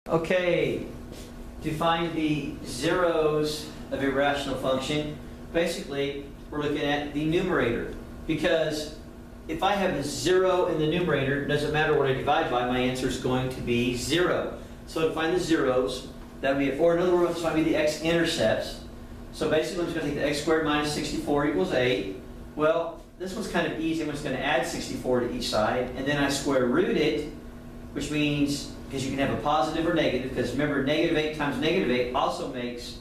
Okay, to find the zeros of a rational function, basically we're looking at the numerator. Because if I have a 0 in the numerator, it doesn't matter what I divide by, my answer is going to be 0. So to find the zeros, that would be, or in other words, this might be the x-intercepts. So basically I'm just going to take the x squared minus 64 equals 8. Well, this one's kind of easy. I'm just going to add 64 to each side, and then I square root it, which means, because you can have a positive or negative, because remember, negative 8 times negative 8 also makes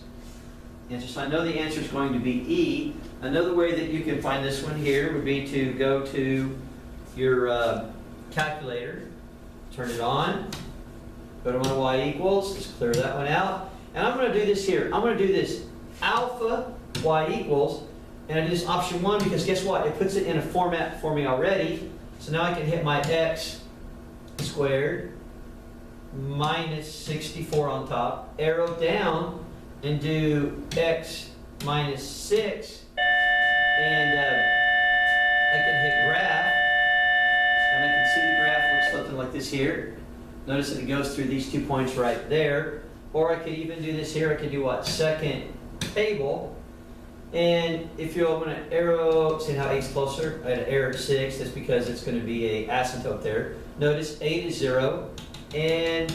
answer. So I know the answer is going to be E. Another way that you can find this one here would be to go to your calculator, turn it on, go to my y equals, just clear that one out. And I'm going to do this here. I'm going to do this alpha y equals, and I do this option 1 because guess what? It puts it in a format for me already. So now I can hit my x squared minus 64 on top, arrow down, and do x minus 6, and I can hit graph, and I can see the graph looks something like this here. Notice that it goes through these 2 points right there. Or I could even do this here. I could do what? Second table. And if you open an arrow, see how 8's closer? I had an arrow to 6. That's because it's going to be a asymptote there. Notice 8 is 0. And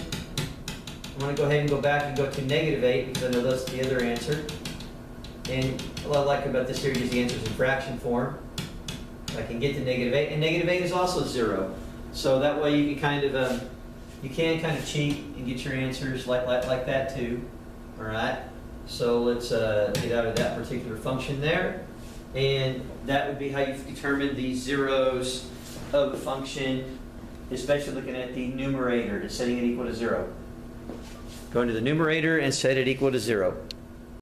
I'm going to go ahead and go back and go to negative 8 because I know that's the other answer. And what I like about this here is the answer is in fraction form. I can get to negative 8. And negative 8 is also 0. So that way you can kind of cheat and get your answers like that too. All right. So let's get out of that particular function there. And that would be how you determine the zeros of a function, especially looking at the numerator and setting it equal to 0. Go into the numerator and set it equal to 0.